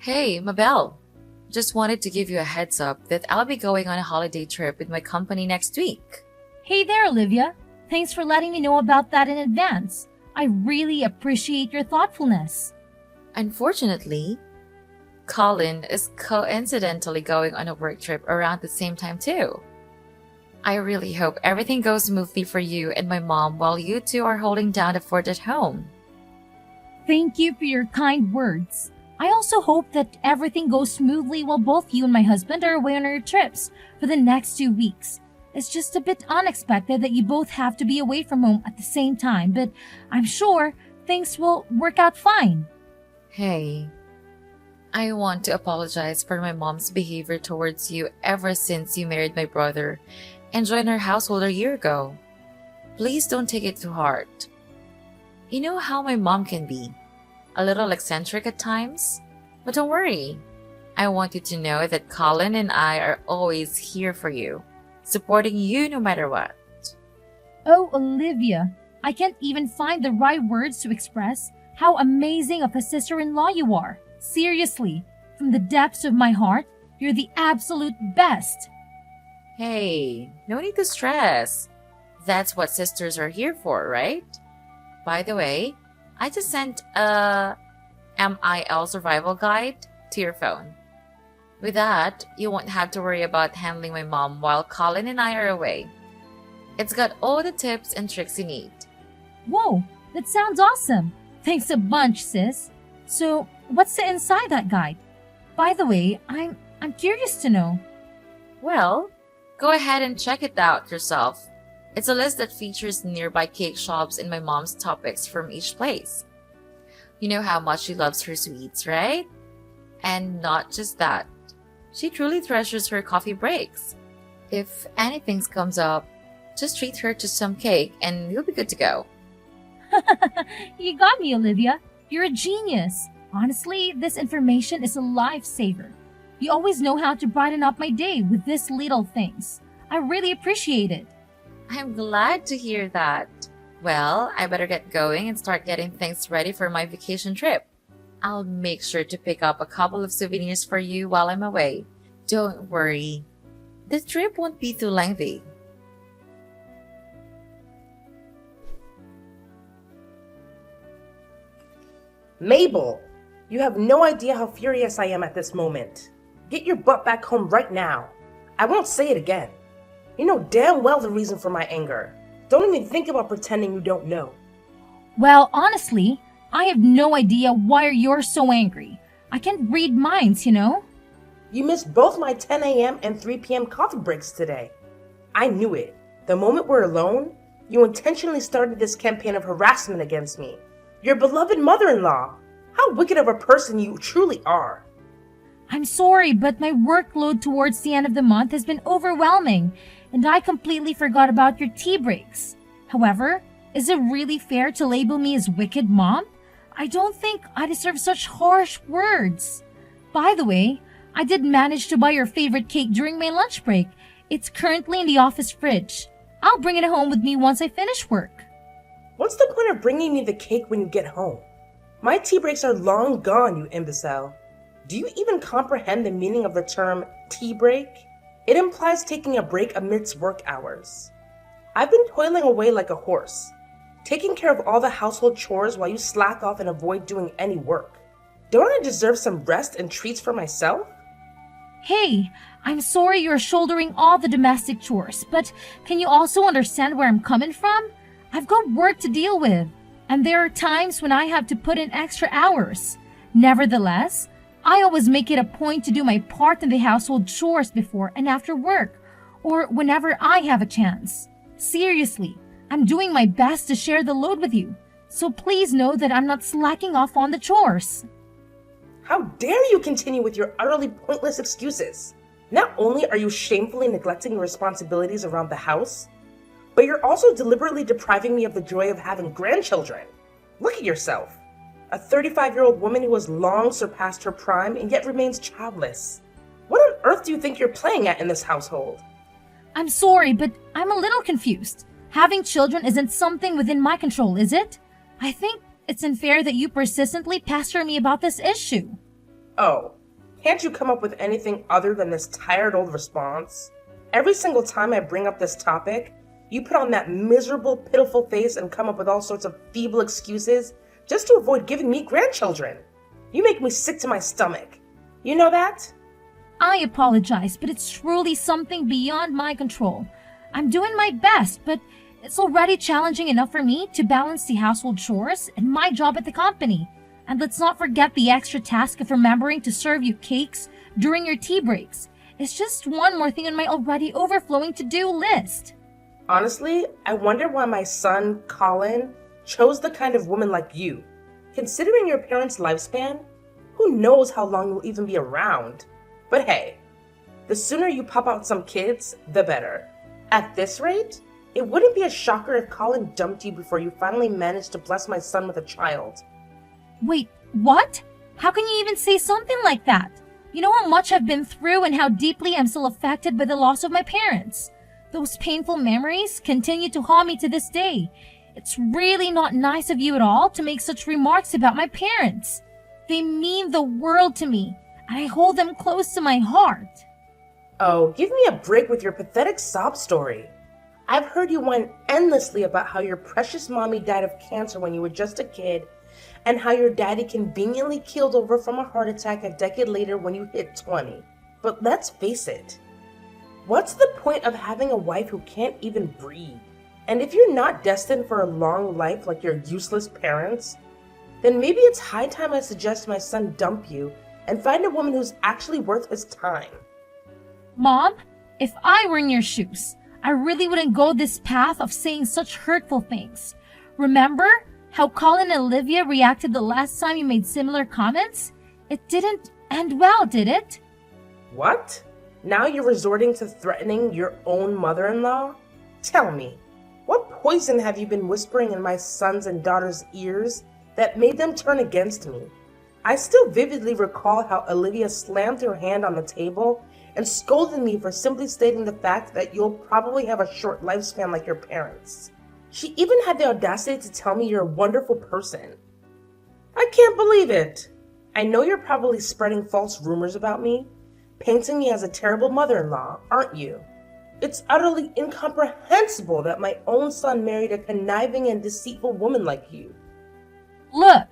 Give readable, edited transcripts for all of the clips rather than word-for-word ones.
Hey, Mabel. Just wanted to give you a heads up that I'll be going on a holiday trip with my company next week. Hey there, Olivia. Thanks for letting me know about that in advance. I really appreciate your thoughtfulness. Unfortunately, Colin is coincidentally going on a work trip around the same time too. I really hope everything goes smoothly for you and my mom while you two are holding down the fort at home. Thank you for your kind words. I also hope that everything goes smoothly while both you and my husband are away on our trips for the next 2 weeks. It's just a bit unexpected that you both have to be away from home at the same time, but I'm sure things will work out fine. Hey, I want to apologize for my mom's behavior towards you ever since you married my brother and joined our household a year ago. Please don't take it to heart. You know how my mom can be. A little eccentric at times? But don't worry. I want you to know that Colin and I are always here for you, supporting you no matter what. Oh, Olivia, I can't even find the right words to express how amazing of a sister-in-law you are. Seriously, from the depths of my heart, you're the absolute best. Hey, no need to stress. That's what sisters are here for, right? By the way, I just sent a MIL survival guide to your phone. With that, you won't have to worry about handling my mom while Colin and I are away. It's got all the tips and tricks you need. Whoa, that sounds awesome. Thanks a bunch, sis. So, what's the inside that guide? By the way, I'm curious to know. Well, go ahead and check it out yourself. It's a list that features nearby cake shops and my mom's topics from each place. You know how much she loves her sweets, right? And not just that. She truly treasures her coffee breaks. If anything comes up, just treat her to some cake and you'll be good to go. You got me, Olivia. You're a genius. Honestly, this information is a lifesaver. You always know how to brighten up my day with these little things. I really appreciate it. I'm glad to hear that. Well, I better get going and start getting things ready for my vacation trip. I'll make sure to pick up a couple of souvenirs for you while I'm away. Don't worry. The trip won't be too lengthy. Mabel, you have no idea how furious I am at this moment. Get your butt back home right now. I won't say it again. You know damn well the reason for my anger. Don't even think about pretending you don't know. Well, honestly, I have no idea why you're so angry. I can't read minds, you know? You missed both my 10 a.m. and 3 p.m. coffee breaks today. I knew it. The moment we're alone, you intentionally started this campaign of harassment against me. Your beloved mother-in-law. How wicked of a person you truly are. I'm sorry, but my workload towards the end of the month has been overwhelming, and I completely forgot about your tea breaks. However, is it really fair to label me as wicked, Mom? I don't think I deserve such harsh words. By the way, I did manage to buy your favorite cake during my lunch break. It's currently in the office fridge. I'll bring it home with me once I finish work. What's the point of bringing me the cake when you get home? My tea breaks are long gone, you imbecile. Do you even comprehend the meaning of the term tea break? It implies taking a break amidst work hours. I've been toiling away like a horse, taking care of all the household chores while you slack off and avoid doing any work. Don't I deserve some rest and treats for myself? Hey, I'm sorry you're shouldering all the domestic chores, but can you also understand where I'm coming from? I've got work to deal with, and there are times when I have to put in extra hours. Nevertheless, I always make it a point to do my part in the household chores before and after work, or whenever I have a chance. Seriously, I'm doing my best to share the load with you, so please know that I'm not slacking off on the chores. How dare you continue with your utterly pointless excuses? Not only are you shamefully neglecting your responsibilities around the house, but you're also deliberately depriving me of the joy of having grandchildren. Look at yourself. A 35-year-old woman who has long surpassed her prime and yet remains childless. What on earth do you think you're playing at in this household? I'm sorry, but I'm a little confused. Having children isn't something within my control, is it? I think it's unfair that you persistently pester me about this issue. Oh, can't you come up with anything other than this tired old response? Every single time I bring up this topic, you put on that miserable, pitiful face and come up with all sorts of feeble excuses just to avoid giving me grandchildren. You make me sick to my stomach. You know that? I apologize, but it's truly something beyond my control. I'm doing my best, but it's already challenging enough for me to balance the household chores and my job at the company. And let's not forget the extra task of remembering to serve you cakes during your tea breaks. It's just one more thing on my already overflowing to-do list. Honestly, I wonder why my son, Colin, chose the kind of woman like you. Considering your parents' lifespan, who knows how long you'll even be around? But hey, the sooner you pop out some kids, the better. At this rate, it wouldn't be a shocker if Colin dumped you before you finally managed to bless my son with a child. Wait, what? How can you even say something like that? You know how much I've been through and how deeply I'm still affected by the loss of my parents. Those painful memories continue to haunt me to this day. It's really not nice of you at all to make such remarks about my parents. They mean the world to me, and I hold them close to my heart. Oh, give me a break with your pathetic sob story. I've heard you whine endlessly about how your precious mommy died of cancer when you were just a kid, and how your daddy conveniently keeled over from a heart attack a decade later when you hit 20. But let's face it, what's the point of having a wife who can't even breathe? And if you're not destined for a long life like your useless parents, then maybe it's high time I suggest my son dump you and find a woman who's actually worth his time. Mom, if I were in your shoes, I really wouldn't go this path of saying such hurtful things. Remember how Colin and Olivia reacted the last time you made similar comments? It didn't end well, did it? What? Now you're resorting to threatening your own mother-in-law? Tell me, what poison have you been whispering in my sons and daughters' ears that made them turn against me? I still vividly recall how Olivia slammed her hand on the table and scolded me for simply stating the fact that you'll probably have a short lifespan like your parents. She even had the audacity to tell me you're a wonderful person. I can't believe it. I know you're probably spreading false rumors about me, painting me as a terrible mother-in-law, aren't you? It's utterly incomprehensible that my own son married a conniving and deceitful woman like you. Look,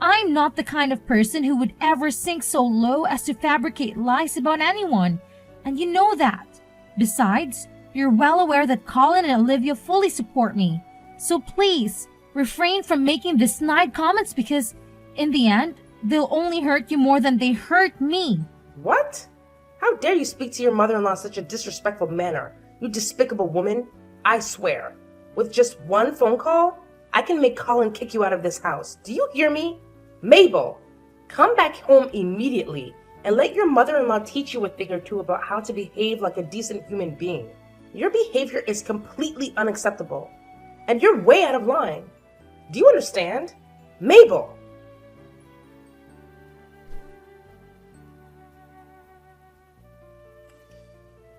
I'm not the kind of person who would ever sink so low as to fabricate lies about anyone, and you know that. Besides, you're well aware that Colin and Olivia fully support me. So please, refrain from making these snide comments because, in the end, they'll only hurt you more than they hurt me. What? How dare you speak to your mother-in-law in such a disrespectful manner, you despicable woman? I swear, with just one phone call, I can make Colin kick you out of this house. Do you hear me? Mabel, come back home immediately and let your mother-in-law teach you a thing or two about how to behave like a decent human being. Your behavior is completely unacceptable, and you're way out of line. Do you understand? Mabel!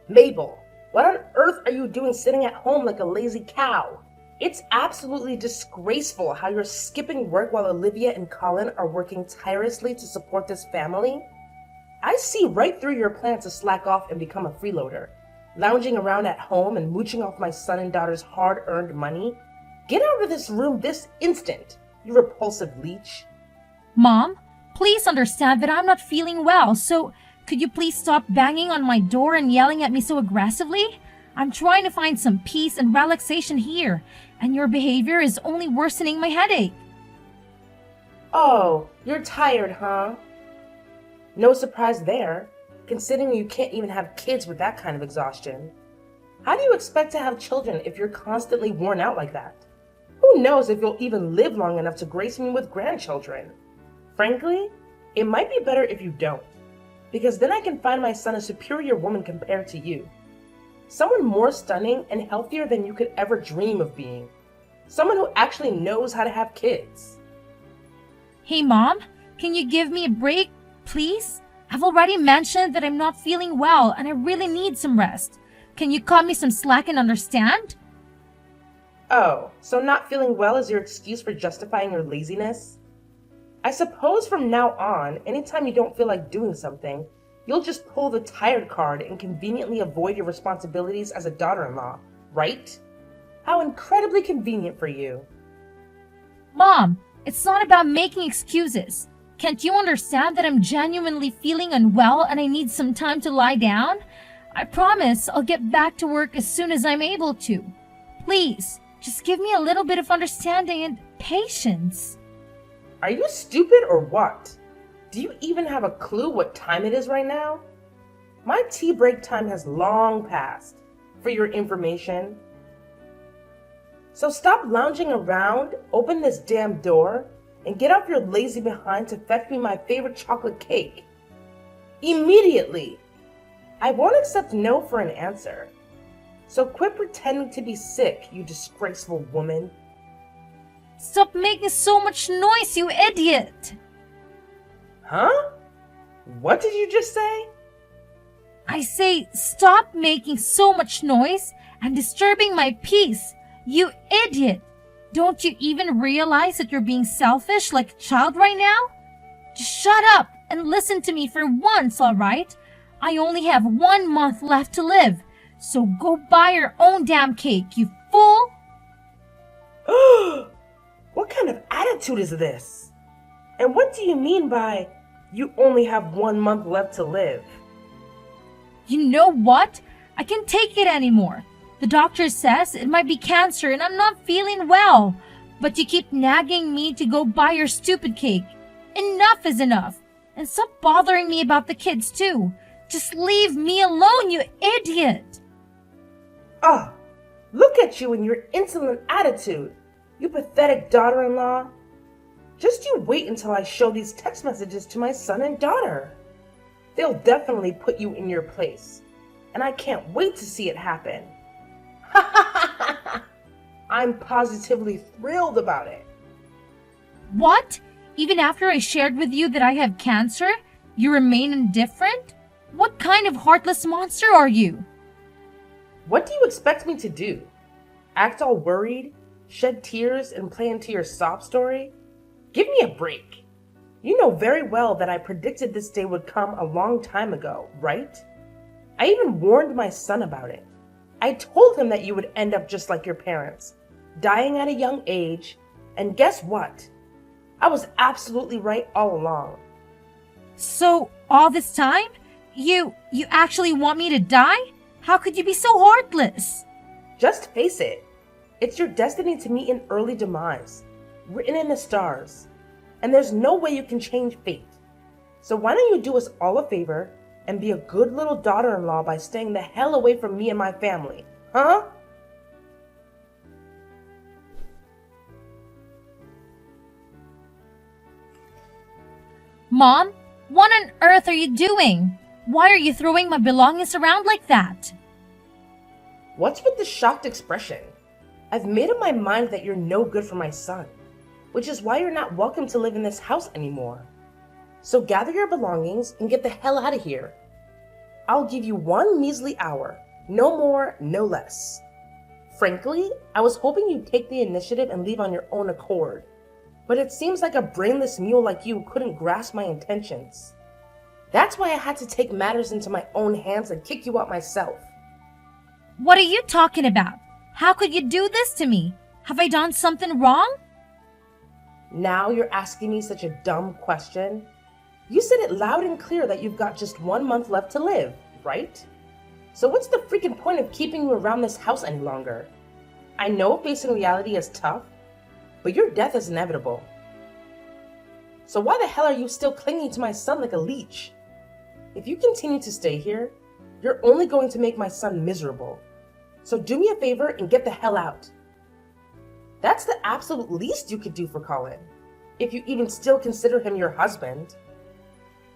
Mabel, what on earth are you doing sitting at home like a lazy cow? It's absolutely disgraceful how you're skipping work while Olivia and Colin are working tirelessly to support this family. I see right through your plan to slack off and become a freeloader, lounging around at home and mooching off my son and daughter's hard-earned money. Get out of this room this instant, you repulsive leech. Mom, please understand that I'm not feeling well, so could you please stop banging on my door and yelling at me so aggressively? I'm trying to find some peace and relaxation here, and your behavior is only worsening my headache. Oh, you're tired, huh? No surprise there, considering you can't even have kids with that kind of exhaustion. How do you expect to have children if you're constantly worn out like that? Who knows if you'll even live long enough to grace me with grandchildren? Frankly, it might be better if you don't, because then I can find my son a superior woman compared to you. Someone more stunning and healthier than you could ever dream of being. Someone who actually knows how to have kids. Hey Mom, can you give me a break, please? I've already mentioned that I'm not feeling well and I really need some rest. Can you cut me some slack and understand? Oh, so not feeling well is your excuse for justifying your laziness? I suppose from now on, anytime you don't feel like doing something, you'll just pull the tired card and conveniently avoid your responsibilities as a daughter-in-law, right? How incredibly convenient for you. Mom, it's not about making excuses. Can't you understand that I'm genuinely feeling unwell and I need some time to lie down? I promise I'll get back to work as soon as I'm able to. Please, just give me a little bit of understanding and patience. Are you stupid or what? Do you even have a clue what time it is right now? My tea break time has long passed, for your information. So stop lounging around, open this damn door, and get off your lazy behind to fetch me my favorite chocolate cake. Immediately! I won't accept no for an answer. So quit pretending to be sick, you disgraceful woman. Stop making so much noise, you idiot! Huh? What did you just say? I say, stop making so much noise and disturbing my peace, you idiot! Don't you even realize that you're being selfish like a child right now? Just shut up and listen to me for once, alright? I only have 1 month left to live, so go buy your own damn cake, you fool! What kind of attitude is this? And what do you mean by you only have 1 month left to live? You know what? I can't take it anymore. The doctor says it might be cancer and I'm not feeling well. But you keep nagging me to go buy your stupid cake. Enough is enough. And stop bothering me about the kids too. Just leave me alone, you idiot! Ah, look at you and your insolent attitude, you pathetic daughter-in-law. Just you wait until I show these text messages to my son and daughter. They'll definitely put you in your place, and I can't wait to see it happen. I'm positively thrilled about it. What? Even after I shared with you that I have cancer, you remain indifferent? What kind of heartless monster are you? What do you expect me to do? Act all worried, shed tears, and play into your sob story? Give me a break. You know very well that I predicted this day would come a long time ago, right? I even warned my son about it. I told him that you would end up just like your parents, dying at a young age, and guess what? I was absolutely right all along. So, all this time? You actually want me to die? How could you be so heartless? Just face it. It's your destiny to meet an early demise, written in the stars, and there's no way you can change fate. So why don't you do us all a favor and be a good little daughter-in-law by staying the hell away from me and my family, huh? Mom, what on earth are you doing? Why are you throwing my belongings around like that? What's with the shocked expression? I've made up my mind that you're no good for my son, which is why you're not welcome to live in this house anymore. So gather your belongings and get the hell out of here. I'll give you 1 measly hour, no more, no less. Frankly, I was hoping you'd take the initiative and leave on your own accord, but it seems like a brainless mule like you couldn't grasp my intentions. That's why I had to take matters into my own hands and kick you out myself. What are you talking about? How could you do this to me? Have I done something wrong? Now you're asking me such a dumb question? You said it loud and clear that you've got just 1 month left to live, right? So what's the freaking point of keeping you around this house any longer? I know facing reality is tough, but your death is inevitable. So why the hell are you still clinging to my son like a leech? If you continue to stay here, you're only going to make my son miserable. So do me a favor and get the hell out. That's the absolute least you could do for Colin, if you even still consider him your husband.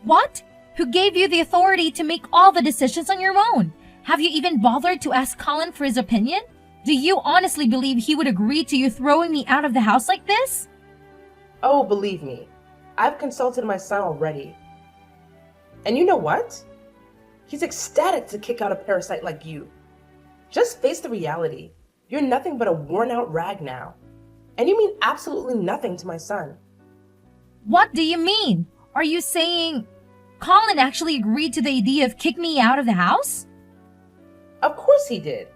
What? Who gave you the authority to make all the decisions on your own? Have you even bothered to ask Colin for his opinion? Do you honestly believe he would agree to you throwing me out of the house like this? Oh, believe me, I've consulted my son already. And you know what? He's ecstatic to kick out a parasite like you. Just face the reality. You're nothing but a worn-out rag now. And you mean absolutely nothing to my son. What do you mean? Are you saying Colin actually agreed to the idea of kicking me out of the house? Of course he did.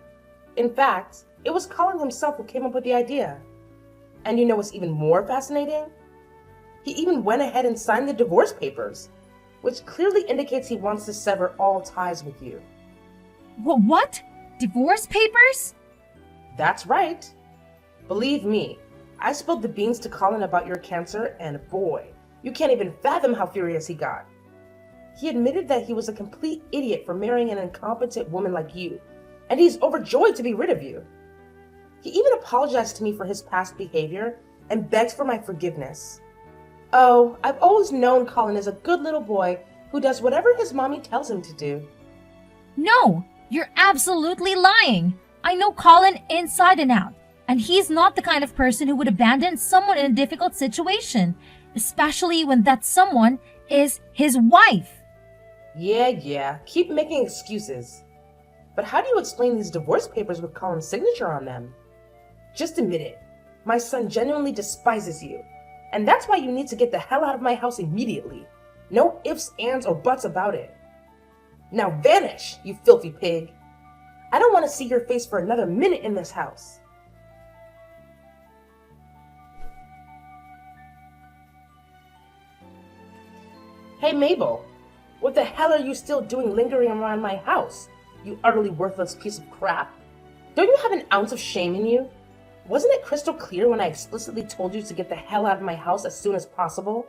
In fact, it was Colin himself who came up with the idea. And you know what's even more fascinating? He even went ahead and signed the divorce papers, which clearly indicates he wants to sever all ties with you. What? Divorce papers? That's right. Believe me, I spilled the beans to Colin about your cancer, and boy, you can't even fathom how furious he got. He admitted that he was a complete idiot for marrying an incompetent woman like you, and he's overjoyed to be rid of you. He even apologized to me for his past behavior and begged for my forgiveness. Oh, I've always known Colin is a good little boy who does whatever his mommy tells him to do. No, you're absolutely lying. I know Colin inside and out, and he's not the kind of person who would abandon someone in a difficult situation, especially when that someone is his wife. Yeah, keep making excuses. But how do you explain these divorce papers with Colin's signature on them? Just admit it. My son genuinely despises you. And that's why you need to get the hell out of my house immediately. No ifs, ands, or buts about it. Now vanish, you filthy pig. I don't want to see your face for another minute in this house. Hey Mabel, what the hell are you still doing lingering around my house, you utterly worthless piece of crap? Don't you have an ounce of shame in you? Wasn't it crystal clear when I explicitly told you to get the hell out of my house as soon as possible?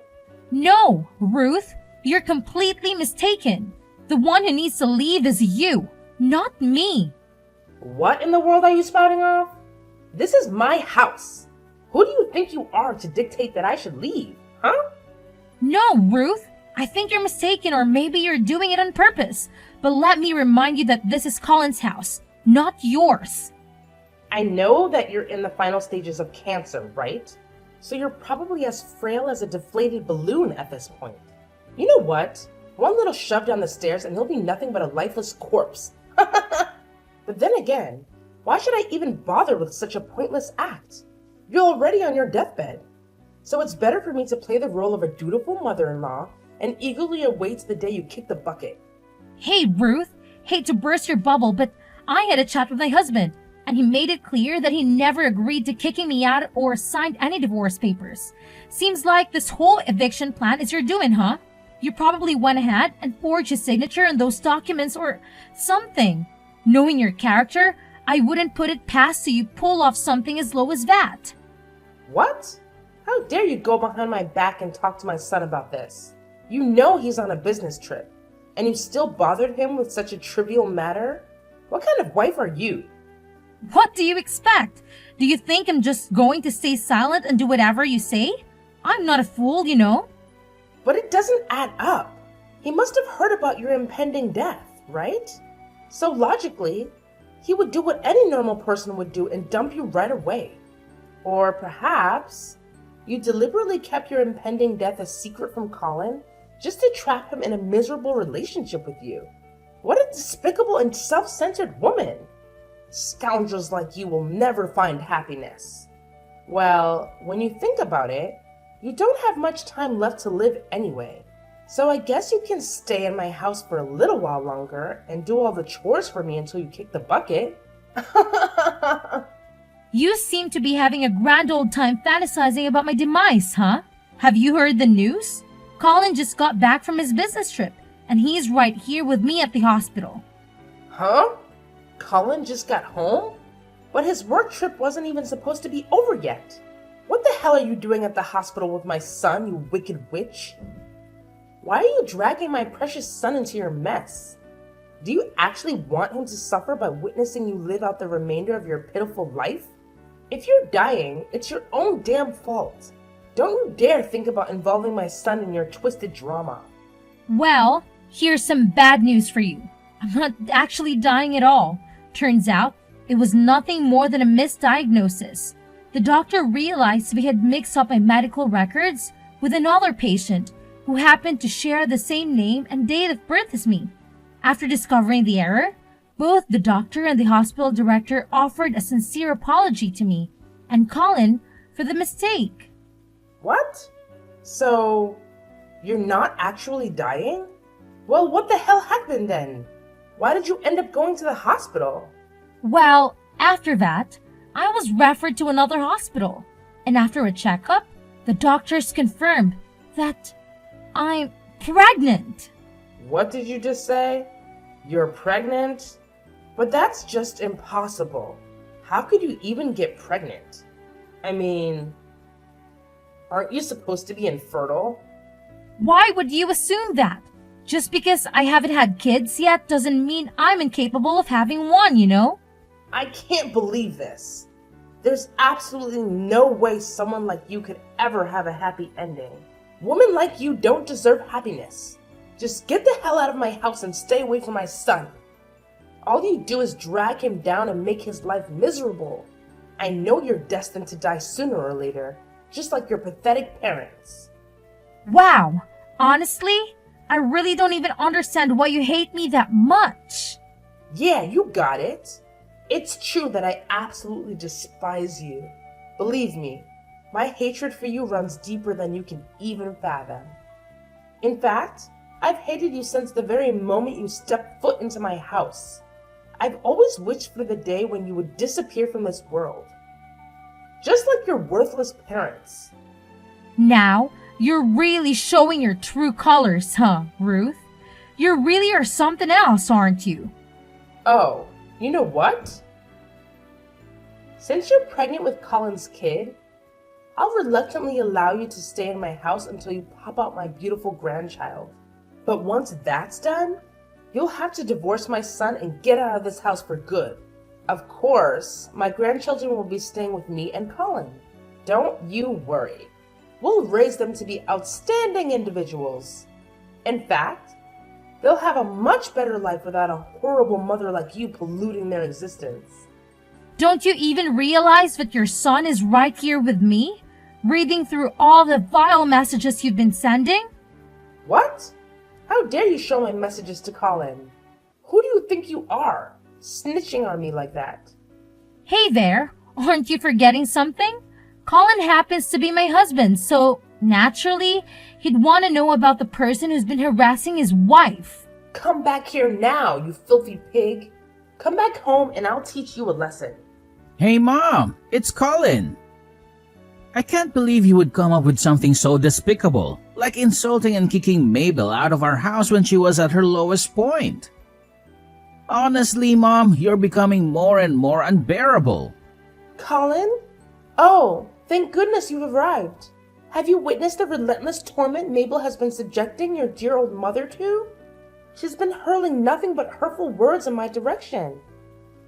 No, Ruth, you're completely mistaken. The one who needs to leave is you, not me. What in the world are you spouting off? This is my house. Who do you think you are to dictate that I should leave, huh? No, Ruth, I think you're mistaken, or maybe you're doing it on purpose. But let me remind you that this is Colin's house, not yours. I know that you're in the final stages of cancer, right? So you're probably as frail as a deflated balloon at this point. You know what? One little shove down the stairs and he'll be nothing but a lifeless corpse. But then again, why should I even bother with such a pointless act? You're already on your deathbed. So it's better for me to play the role of a dutiful mother-in-law and eagerly await the day you kick the bucket. Hey, Ruth, hate to burst your bubble, but I had a chat with my husband, and he made it clear that he never agreed to kicking me out or signed any divorce papers. Seems like this whole eviction plan is your doing, huh? You probably went ahead and forged his signature on those documents or something. Knowing your character, I wouldn't put it past you pull off something as low as that. What? How dare you go behind my back and talk to my son about this? You know he's on a business trip, and you still bothered him with such a trivial matter? What kind of wife are you? What do you expect? Do you think I'm just going to stay silent and do whatever you say? I'm not a fool, you know. But it doesn't add up. He must have heard about your impending death, right? So logically, he would do what any normal person would do and dump you right away. Or perhaps you deliberately kept your impending death a secret from Colin just to trap him in a miserable relationship with you. What a despicable and self-centered woman! Scoundrels like you will never find happiness. Well, when you think about it, you don't have much time left to live anyway. So I guess you can stay in my house for a little while longer and do all the chores for me until you kick the bucket. You seem to be having a grand old time fantasizing about my demise, huh? Have you heard the news? Colin just got back from his business trip, and he's right here with me at the hospital. Huh? Colin just got home? But his work trip wasn't even supposed to be over yet. What the hell are you doing at the hospital with my son, you wicked witch? Why are you dragging my precious son into your mess? Do you actually want him to suffer by witnessing you live out the remainder of your pitiful life? If you're dying, it's your own damn fault. Don't you dare think about involving my son in your twisted drama. Well, here's some bad news for you. I'm not actually dying at all. Turns out, it was nothing more than a misdiagnosis. The doctor realized we had mixed up my medical records with another patient who happened to share the same name and date of birth as me. After discovering the error, both the doctor and the hospital director offered a sincere apology to me and Colin for the mistake. What? So, you're not actually dying? Well, what the hell happened then? Why did you end up going to the hospital? Well, after that, I was referred to another hospital. And after a checkup, the doctors confirmed that I'm pregnant. What did you just say? You're pregnant? But that's just impossible. How could you even get pregnant? I mean, aren't you supposed to be infertile? Why would you assume that? Just because I haven't had kids yet doesn't mean I'm incapable of having one, you know? I can't believe this. There's absolutely no way someone like you could ever have a happy ending. Women like you don't deserve happiness. Just get the hell out of my house and stay away from my son. All you do is drag him down and make his life miserable. I know you're destined to die sooner or later, just like your pathetic parents. Wow, honestly, I really don't even understand why you hate me that much. Yeah, you got it. It's true that I absolutely despise you. Believe me, my hatred for you runs deeper than you can even fathom. In fact, I've hated you since the very moment you stepped foot into my house. I've always wished for the day when you would disappear from this world. Just like your worthless parents. Now, you're really showing your true colors, huh, Ruth? You really are something else, aren't you? Oh, you know what? Since you're pregnant with Colin's kid, I'll reluctantly allow you to stay in my house until you pop out my beautiful grandchild. But once that's done, you'll have to divorce my son and get out of this house for good. Of course, my grandchildren will be staying with me and Colin. Don't you worry. We'll raise them to be outstanding individuals. In fact, they'll have a much better life without a horrible mother like you polluting their existence. Don't you even realize that your son is right here with me, reading through all the vile messages you've been sending? What? How dare you show my messages to Colin? Who do you think you are, snitching on me like that? Hey there, aren't you forgetting something? Colin happens to be my husband, so naturally, he'd want to know about the person who's been harassing his wife. Come back here now, you filthy pig. Come back home and I'll teach you a lesson. Hey Mom, it's Colin. I can't believe you would come up with something so despicable, like insulting and kicking Mabel out of our house when she was at her lowest point. Honestly, Mom, you're becoming more and more unbearable. Colin? Oh, thank goodness you've arrived. Have you witnessed the relentless torment Mabel has been subjecting your dear old mother to? She's been hurling nothing but hurtful words in my direction.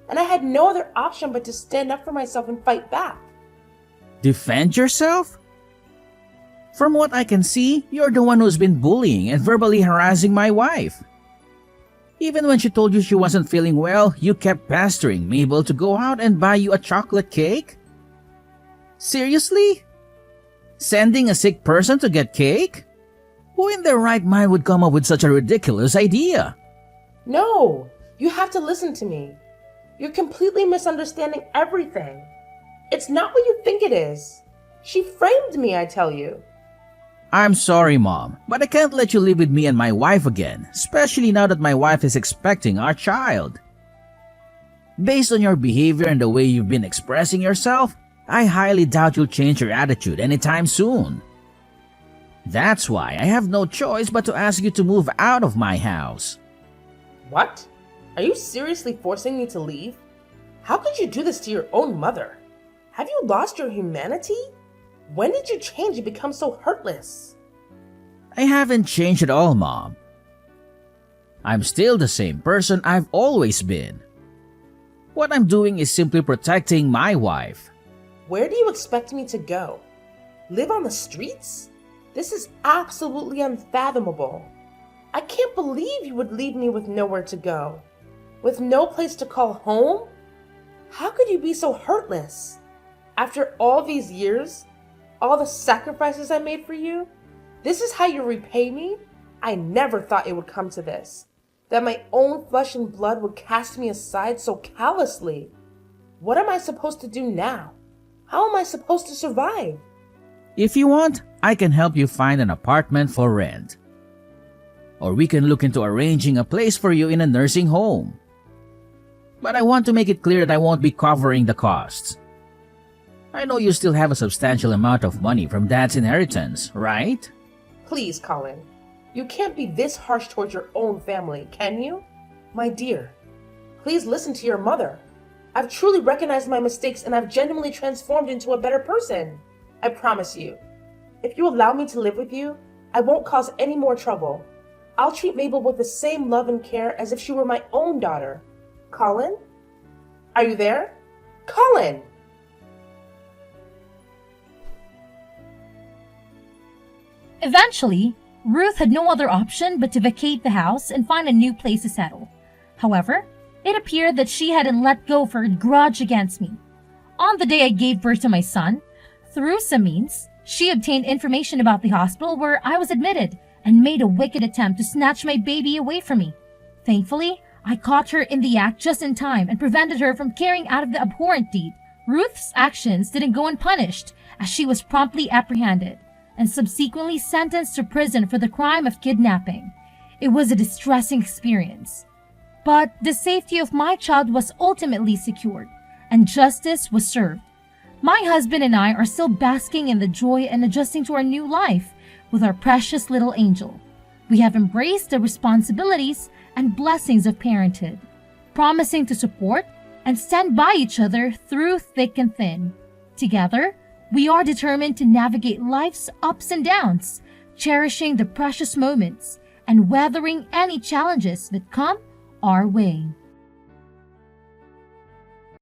And I had no other option but to stand up for myself and fight back. Defend yourself? From what I can see, you're the one who's been bullying and verbally harassing my wife. Even when she told you she wasn't feeling well, you kept pestering Mabel to go out and buy you a chocolate cake? Seriously? Sending a sick person to get cake? Who in their right mind would come up with such a ridiculous idea? No, you have to listen to me. You're completely misunderstanding everything. It's not what you think it is. She framed me, I tell you. I'm sorry, Mom, but I can't let you live with me and my wife again, especially now that my wife is expecting our child. Based on your behavior and the way you've been expressing yourself, I highly doubt you'll change your attitude anytime soon. That's why I have no choice but to ask you to move out of my house. What? Are you seriously forcing me to leave? How could you do this to your own mother? Have you lost your humanity? When did you change and become so heartless? I haven't changed at all, Mom. I'm still the same person I've always been. What I'm doing is simply protecting my wife. Where do you expect me to go? Live on the streets? This is absolutely unfathomable. I can't believe you would leave me with nowhere to go. With no place to call home? How could you be so heartless? After all these years, all the sacrifices I made for you, this is how you repay me? I never thought it would come to this. That my own flesh and blood would cast me aside so callously. What am I supposed to do now? How am I supposed to survive? If you want, I can help you find an apartment for rent. Or we can look into arranging a place for you in a nursing home. But I want to make it clear that I won't be covering the costs. I know you still have a substantial amount of money from Dad's inheritance, right? Please, Colin. You can't be this harsh towards your own family, can you? My dear, please listen to your mother. I've truly recognized my mistakes and I've genuinely transformed into a better person. I promise you. If you allow me to live with you, I won't cause any more trouble. I'll treat Mabel with the same love and care as if she were my own daughter. Colin? Are you there? Colin! Eventually, Ruth had no other option but to vacate the house and find a new place to settle. However, it appeared that she hadn't let go of her grudge against me. On the day I gave birth to my son, through some means, she obtained information about the hospital where I was admitted and made a wicked attempt to snatch my baby away from me. Thankfully, I caught her in the act just in time and prevented her from carrying out of the abhorrent deed. Ruth's actions didn't go unpunished, as she was promptly apprehended and subsequently sentenced to prison for the crime of kidnapping. It was a distressing experience. But the safety of my child was ultimately secured, and justice was served. My husband and I are still basking in the joy and adjusting to our new life with our precious little angel. We have embraced the responsibilities and blessings of parenthood, promising to support and stand by each other through thick and thin. Together, we are determined to navigate life's ups and downs, cherishing the precious moments and weathering any challenges that come our way.